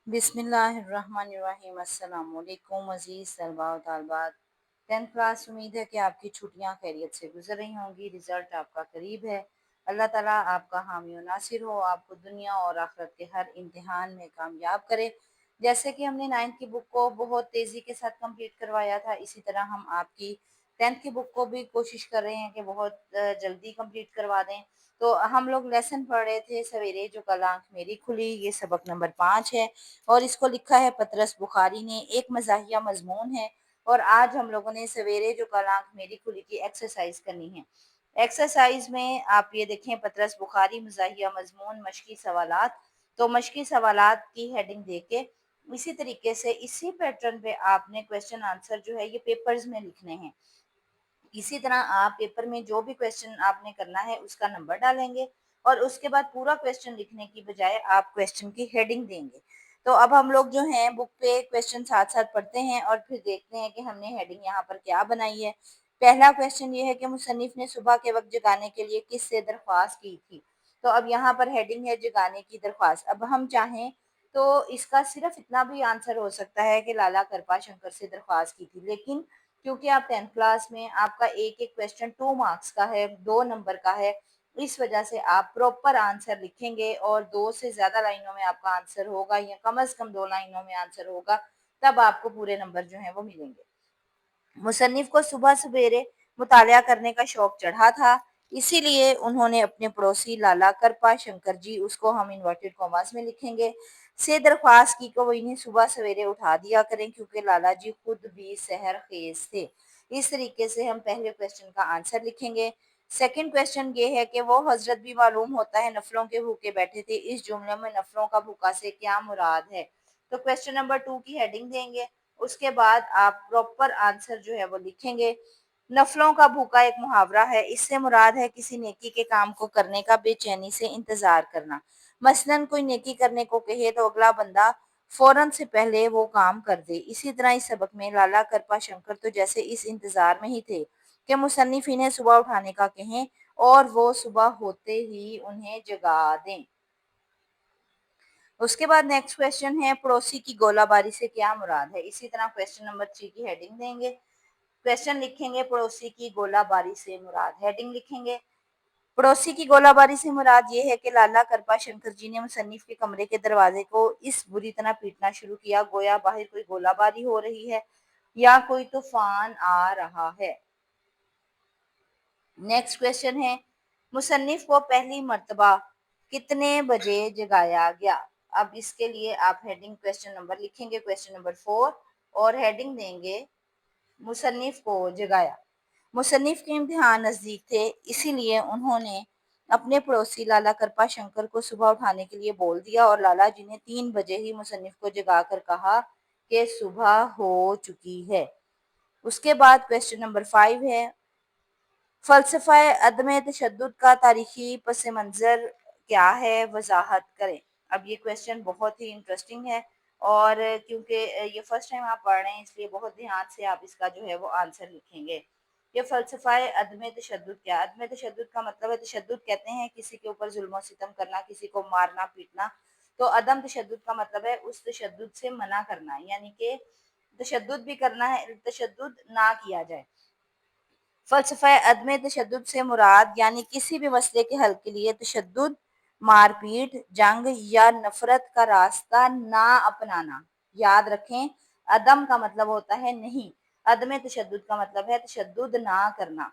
بسم اللہ الرحمن الرحیم۔ السلام علیکم عزیز طلباء و طالبات۔ 10th کلاس، امید ہے کہ آپ کی چھٹیاں خیریت سے گزر رہی ہوں گی۔ رزلٹ آپ کا قریب ہے۔ اللہ تعالیٰ آپ کا حامی و ناصر ہو، آپ کو دنیا اور آخرت کے ہر امتحان میں کامیاب کرے۔ جیسے کہ ہم نے 9th کی بک کو بہت تیزی کے ساتھ کمپلیٹ کروایا تھا، اسی طرح ہم آپ کی 10th کی بک کو بھی کوشش کر رہے ہیں کہ بہت جلدی کمپلیٹ کروا دیں۔ تو ہم لوگ لیسن پڑھ رہے تھے سویرے جو کل آنکھ میری کھلی، یہ سبق نمبر 5 ہے اور اس کو لکھا ہے پطرس بخاری نے، ایک مزاحیہ مضمون ہے۔ اور آج ہم لوگوں نے سویرے جو کل آنکھ میری کھلی کی ایکسرسائز کرنی ہے۔ ایکسرسائز میں آپ یہ دیکھیں، پطرس بخاری مزاحیہ مضمون مشقی سوالات۔ تو مشقی سوالات کی ہیڈنگ دے کے اسی طریقے سے اسی پیٹرن پہ آپ نے کویسچن آنسر جو ہے یہ پیپرز میں لکھنے ہیں۔ اسی طرح آپ پیپر میں جو بھی کویسچن آپ نے کرنا ہے اس کا نمبر ڈالیں گے اور اس کے بعد پورا کویسچن لکھنے کی بجائے آپ کویسچن کی ہیڈنگ دیں گے۔ تو اب ہم لوگ جو ہیں بک پہ کویسچن ساتھ ساتھ پڑھتے ہیں اور پھر دیکھتے ہیں کہ ہم نے ہیڈنگ یہاں پر کیا بنائی ہے۔ پہلا کویسچن یہ ہے کہ مصنف نے صبح کے وقت جگانے کے لیے کس سے درخواست کی تھی؟ تو اب یہاں پر ہیڈنگ ہے جگانے کی درخواست۔ اب ہم چاہیں تو اس کا صرف اتنا بھی آنسر ہو سکتا ہے کہ لالا کرپا شنکر سے درخواست کی تھی، لیکن کیونکہ آپ 10th کلاس میں آپ کا ایک ایک کویسچن 2 مارکس کا ہے، 2 نمبر کا ہے، اس وجہ سے آپ پراپر آنسر لکھیں گے اور 2 سے زیادہ لائنوں میں آپ کا آنسر ہوگا یا کم از کم 2 لائنوں میں آنسر ہوگا، تب آپ کو پورے نمبر جو ہیں وہ ملیں گے۔ مصنف کو صبح سویرے مطالعہ کرنے کا شوق چڑھا تھا، اسی لیے انہوں نے اپنے پڑوسی لالا کرپا شنکر جی، اس کو ہم انورٹڈ کاماز میں لکھیں گے، سے درخواست کی کہ وہ انہیں صبح سویرے اٹھا دیا کریں کیونکہ لالا جی خود بھی سحر خیز تھے۔ اس طریقے سے ہم پہلے کویسچن کا آنسر لکھیں گے۔ سیکنڈ کویسچن یہ ہے کہ وہ حضرت بھی معلوم ہوتا ہے نفلوں کے بھوکے بیٹھے تھے، اس جملے میں نفلوں کا بھوکا سے کیا مراد ہے؟ تو کویسچن نمبر 2 کی ہیڈنگ دیں گے، اس کے بعد آپ پراپر آنسر جو ہے وہ لکھیں گے۔ نفلوں کا بھوکا ایک محاورہ ہے، اس سے مراد ہے کسی نیکی کے کام کو کرنے کا بے چینی سے انتظار کرنا۔ مثلاً کوئی نیکی کرنے کو کہے تو اگلا بندہ فوراً سے پہلے وہ کام کر دے۔ اسی طرح اس سبق میں لالا کرپا شنکر تو جیسے اس انتظار میں ہی تھے کہ مصنف انہیں صبح اٹھانے کا کہیں اور وہ صبح ہوتے ہی انہیں جگا دیں۔ اس کے بعد نیکسٹ کویسچن ہے پڑوسی کی گولہ باری سے کیا مراد ہے؟ اسی طرح کویسچن نمبر 3 کی ہیڈنگ دیں گے، کویسچن لکھیں گے پڑوسی کی گولہ باری سے مراد، ہیڈنگ لکھیں گے۔ پڑوسی کی گولہ باری سے مراد یہ ہے کہ لالا کرپا شنکر جی نے مصنف کے کمرے کے دروازے کو اس بری طرح پیٹنا شروع کیا گویا باہر کوئی گولہ باری ہو رہی ہے یا کوئی طوفان آ رہا ہے۔ نیکسٹ کویسچن ہے مصنف کو پہلی مرتبہ کتنے بجے جگایا گیا؟ اب اس کے لیے آپ ہیڈنگ کویسچن نمبر لکھیں گے، کویسچن نمبر 4، اور ہیڈنگ دیں گے مصنف کو جگایا۔ مصنف کے امتحان نزدیک تھے، اسی لیے انہوں نے اپنے پڑوسی لالا کرپا شنکر کو صبح اٹھانے کے لیے بول دیا اور لالا جی نے 3 بجے ہی مصنف کو جگا کر کہا کہ صبح ہو چکی ہے۔ اس کے بعد کویسچن نمبر 5 ہے فلسفہ عدم تشدد کا تاریخی پس منظر کیا ہے، وضاحت کریں۔ اب یہ کویسچن بہت ہی انٹرسٹنگ ہے اور کیونکہ یہ فرسٹ ٹائم آپ پڑھ رہے ہیں اس لیے بہت دھیان سے آپ اس کا جو ہے وہ آنسر لکھیں گے۔ یہ فلسفہ عدم تشدد کیا؟ عدم تشدد کا مطلب ہے، تشدد کہتے ہیں کسی کے اوپر ظلم و ستم کرنا، کسی کو مارنا پیٹنا، تو عدم تشدد کا مطلب ہے اس تشدد سے منع کرنا، یعنی کہ تشدد بھی کرنا ہے، تشدد نہ کیا جائے۔ فلسفہ عدم تشدد سے مراد یعنی کسی بھی مسئلے کے حل کے لیے تشدد، مار پیٹ، جنگ یا نفرت کا راستہ نہ اپنانا۔ یاد رکھیں عدم کا مطلب ہوتا ہے نہیں، عدم تشدد کا مطلب ہے تشدد نہ کرنا۔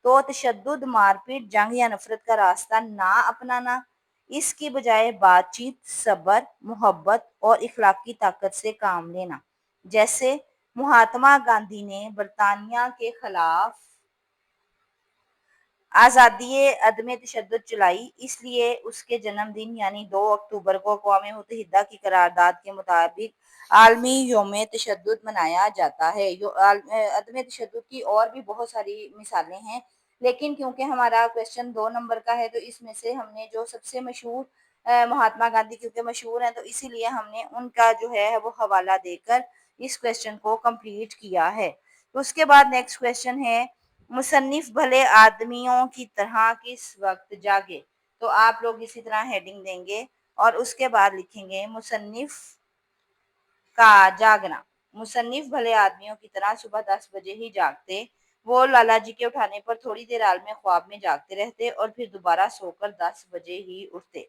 تو تشدد، مار پیٹ، جنگ یا نفرت کا راستہ نہ اپنانا، اس کی بجائے بات چیت، صبر، محبت اور اخلاقی طاقت سے کام لینا۔ جیسے مہاتما گاندھی نے برطانیہ کے خلاف آزادی عدم تشدد چلائی، اس لیے اس کے جنم دن یعنی 2 اکتوبر کو اقوام متحدہ کی قرارداد کے مطابق عالمی یوم تشدد منایا جاتا ہے۔ عدم تشدد کی اور بھی بہت ساری مثالیں ہیں، لیکن کیونکہ ہمارا کویسچن 2 نمبر کا ہے تو اس میں سے ہم نے جو سب سے مشہور مہاتما گاندھی کیونکہ مشہور ہیں تو اسی لیے ہم نے ان کا جو ہے وہ حوالہ دے کر اس کویسچن کو کمپلیٹ کیا ہے۔ اس کے بعد نیکسٹ کویسچن ہے مصنف بھلے آدمیوں کی طرح کس وقت جاگے؟ تو آپ لوگ اسی طرح ہیڈنگ دیں گے اور اس کے بعد لکھیں گے مصنف का जागना। मुसन्निफ भले आदमियों की तरह सुबह 10 बजे ही जागते। वो लाला जी के उठाने पर थोड़ी देर आलम ख्वाब में जागते रहते और फिर दोबारा सोकर 10 बजे ही उठते।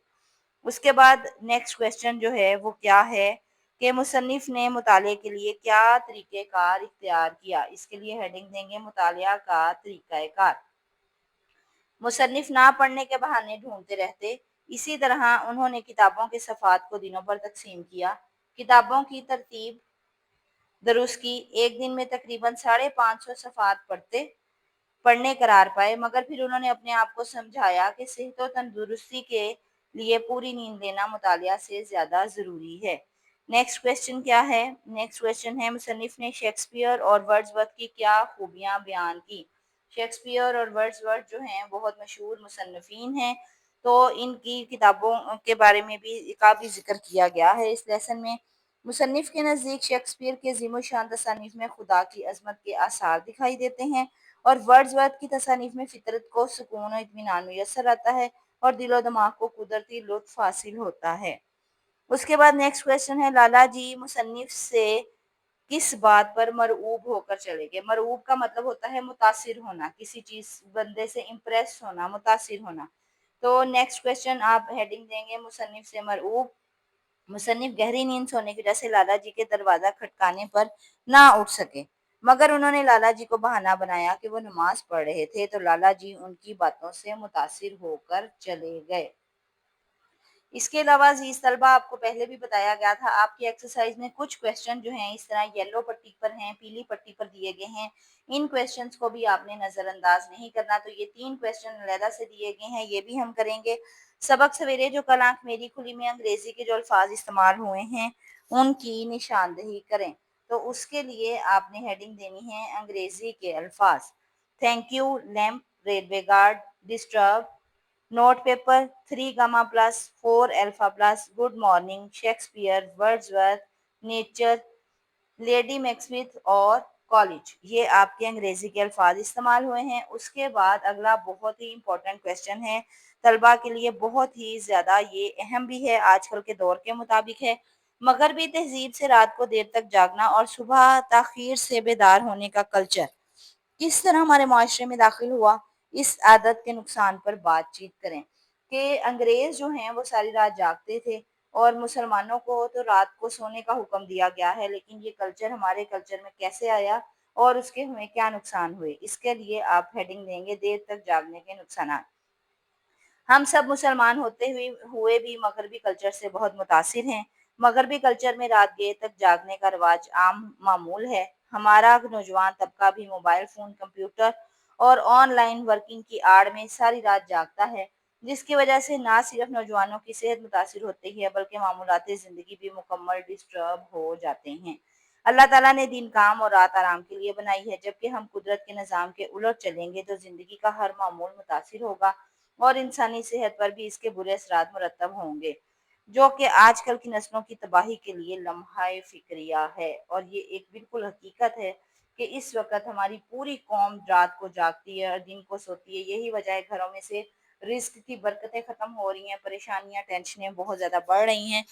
उसके बाद नेक्स्ट क्वेश्चन जो है वो क्या है कि मुसन्निफ ने मुताले के लिए क्या तरीक़ेकार इख्तियार किया। इसके लिए हेडिंग देंगे मुतालिया का तरीक़ाकार। मुसन्निफ ना पढ़ने के बहाने ढूंढते रहते। इसी तरह उन्होंने किताबों के सफ़ात को दिनों पर तकसीम किया। किताबों की तरतीब दुरुस्त की। एक दिन में तकरीबन 550 सफ़ात पढ़ने करार पाए, मगर फिर उन्होंने अपने आप को समझाया कि सेहत और तंदुरुस्ती के लिए पूरी नींद लेना मुतालिया से ज़्यादा ज़रूरी है। नेक्स्ट क्वेश्चन क्या है? नेक्स्ट क्वेश्चन है मुसन्निफ ने शेक्सपियर और वर्ड्सवर्थ की क्या खूबियाँ बयान की। शेक्सपियर और वर्ड्सवर्थ जो हैं बहुत मशहूर मुसन्निफीन हैं, तो इनकी किताबों के बारे में भी काफ़ी जिक्र किया गया है इस लेसन में। मुसन्निफ के नज़दीक शेक्सपियर के ज़ीमो शान तसानीफ में खुदा की अजमत के आसार दिखाई देते हैं और वर्ड्सवर्थ की तसानीफ में फितरत को सुकून और इत्मीनान मुयस्सर आता है और दिलो दिमाग को कुदरती लुत्फ हासिल होता है। उसके बाद नेक्स्ट क्वेश्चन है लाला जी मुसन्निफ से किस बात पर मरऊब होकर चले गए। मरऊब का मतलब होता है मुतासिर होना, किसी चीज बंदे से इम्प्रेस होना, मुतासिर होना। तो नेक्स्ट क्वेश्चन आप हेडिंग देंगे मुसन्निफ से मरऊब। मुसन्निफ गहरी नींद सोने की वजह से लाला जी के दरवाजा खटकाने पर ना उठ सके, मगर उन्होंने लाला जी को बहाना बनाया कि वो नमाज पढ़ रहे थे, तो लाला जी उनकी बातों से मुतासिर होकर चले गए। इसके अलावा अजीज तलबा आपको पहले भी बताया गया था, आपकी एक्सरसाइज में कुछ क्वेश्चन जो हैं इस तरह येलो पट्टी पर हैं, पीली पट्टी पर दिए गए हैं। इन क्वेश्चंस को भी आपने नज़रअंदाज नहीं करना। तो ये 3 क्वेश्चन अलहदा से दिए गए हैं, ये भी हम करेंगे। सबक सवेरे जो कल आंख मेरी खुली में अंग्रेजी के जो अल्फाज इस्तेमाल हुए हैं उनकी निशानदेही करें। तो उसके लिए आपने हेडिंग देनी है अंग्रेजी के अल्फाज। Thank you, lamp, railway guard, disturb, note paper, 3 gamma plus, 4 alpha plus, good morning, Shakespeare, Wordsworth, nature, lady मैक्समिथ और कॉलेज, ये आपके अंग्रेजी के अल्फाज इस्तेमाल हुए हैं। उसके बाद अगला बहुत ही इंपॉर्टेंट क्वेश्चन है, तलबा के लिए बहुत ही ज़्यादा ये अहम भी है, आजकल के दौर के मुताबिक है। मगरबी तहजीब से रात को देर तक जागना और सुबह ताखीर से बेदार होने का कल्चर किस तरह हमारे माशरे में दाखिल हुआ, इस आदत के नुकसान पर बातचीत करें। कि अंग्रेज जो हैं वो सारी रात जागते थे और मुसलमानों को तो रात को सोने का हुक्म दिया गया है, लेकिन ये कल्चर हमारे कल्चर में कैसे आया और उसके हमें क्या नुकसान हुए। इसके लिए आप हेडिंग देंगे देर तक जागने के नुकसान। हम सब मुसलमान होते हुए भी मगरबी कल्चर से बहुत मुतासिर हैं। मगरबी कल्चर में रात देर तक जागने का रिवाज आम मामूल है। हमारा नौजवान तबका भी मोबाइल फ़ोन, कंप्यूटर और ऑनलाइन वर्किंग की आड़ में सारी रात जागता है, जिसकी वजह से ना सिर्फ नौजवानों की सेहत मुतासिर होती है, बल्कि मामूलाती ज़िंदगी भी मुकम्मल डिस्टर्ब हो जाते हैं। अल्लाह ताला ने दिन काम और रात आराम के लिए बनाई है, जबकि हम कुदरत के निज़ाम के उलट चलेंगे तो ज़िंदगी का हर मामूल मुतासिर होगा और इंसानी सेहत पर भी इसके बुरे असरात मुरतब होंगे, जो कि आजकल की नस्लों की तबाही के लिए लम्हाए फिक्रिया है। और ये एक बिल्कुल हकीकत है कि इस वक्त हमारी पूरी कौम रात को जागती है और दिन को सोती है। यही वजह है घरों में से रिस्क की बरकतें ख़त्म हो रही हैं, परेशानियां, टेंशनें बहुत ज़्यादा बढ़ रही हैं।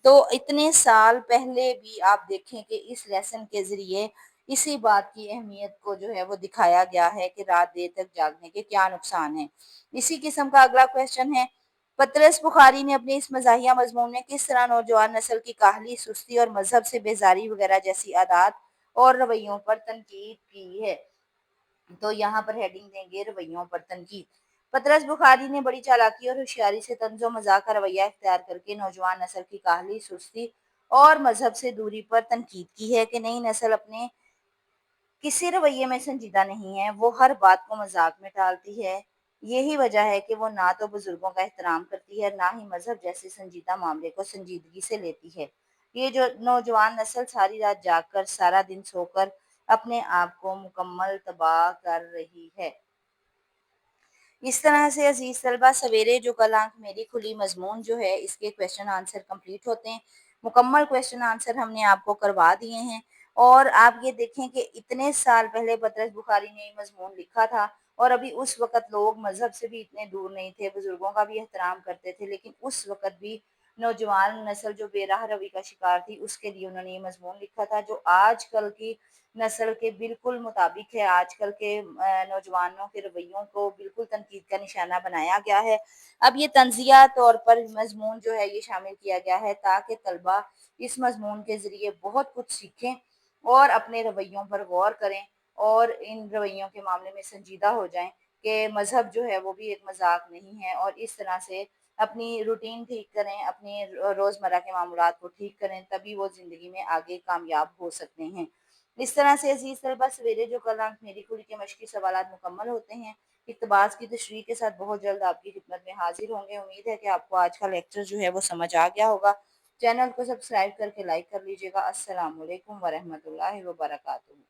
तो इतने साल पहले भी आप देखें कि इस लेसन के ज़रिए इसी बात की अहमियत को जो है वो दिखाया गया है कि रात देर तक जागने के क्या नुकसान हैं। इसी किस्म का अगला क्वेश्चन है, पतरस बुखारी ने अपने इस मज़ाहिया मज़मून में किस तरह नौजवान नस्ल की काहली, सुस्ती और मजहब से बेजारी वगैरह जैसी आदात और रवैयों पर तनकीद की है। तो यहाँ पर हेडिंग देंगे रवैयों पर तनकीद। पतरस बुखारी ने बड़ी चालाकी और होशियारी से तंज़ो मज़ाक का रवैया इख्तियार करके नौजवान नस्ल की काहली, सुस्ती और मजहब से दूरी पर तनकीद की है कि नई नस्ल अपने किसी रवैये में संजीदा नहीं है, वो हर बात को मजाक में टालती है। यही वजह है कि वो ना तो बुजुर्गों का एहतराम करती है, ना ही मजहब जैसे संजीदा मामले को संजीदगी से लेती है। ये जो नौजवान नस्ल सारी रात जागकर, सारा दिन सोकर अपने आप को मुकम्मल तबाह कर रही है। इस तरह से अजीज तलबा सवेरे जो कल आंख मेरी खुली मजमून जो है इसके क्वेश्चन आंसर कंप्लीट होते हैं। मुकम्मल क्वेश्चन आंसर हमने आपको करवा दिए हैं और आप ये देखें कि इतने साल पहले पतरस बुखारी ने ये मजमून लिखा था और अभी उस वक़्त लोग मज़हब से भी इतने दूर नहीं थे, बुजुर्गों का भी एहतराम करते थे, लेकिन उस वक़्त भी नौजवान नस्ल जो बेराह रवी का शिकार थी उसके लिए उन्होंने ये मजमून लिखा था, जो आजकल की नस्ल के बिल्कुल मुताबिक है। आजकल के नौजवानों के रवैयों को बिल्कुल तनकीद का निशाना बनाया गया है। अब ये तंज़िया तौर पर मजमून जो है ये शामिल किया गया है ताकि तलबा इस मजमून के ज़रिए बहुत कुछ सीखें और अपने रवैयों पर गौर करें और इन रवैयों के मामले में संजीदा हो जाएं कि मज़हब जो है वो भी एक मजाक नहीं है, और इस तरह से अपनी रूटीन ठीक करें, अपनी रोज़मर्रा के मामूलात को ठीक करें, तभी वो ज़िंदगी में आगे कामयाब हो सकते हैं। इस तरह से अज़ीज़ तलबा, सवेरे जो कल आंख मेरी खुली के मश्क़ी सवालात मुकम्मल होते हैं, इक़्तिबास की तशरीह के साथ बहुत जल्द आपकी खिदमत में हाज़िर होंगे। उम्मीद है कि आपको आज का लेक्चर जो है वो समझ आ गया होगा। चैनल को सब्सक्राइब करके लाइक कर लीजिएगा। अस्सलाम वालेकुम व रहमतुल्लाहि व बरकातुहू।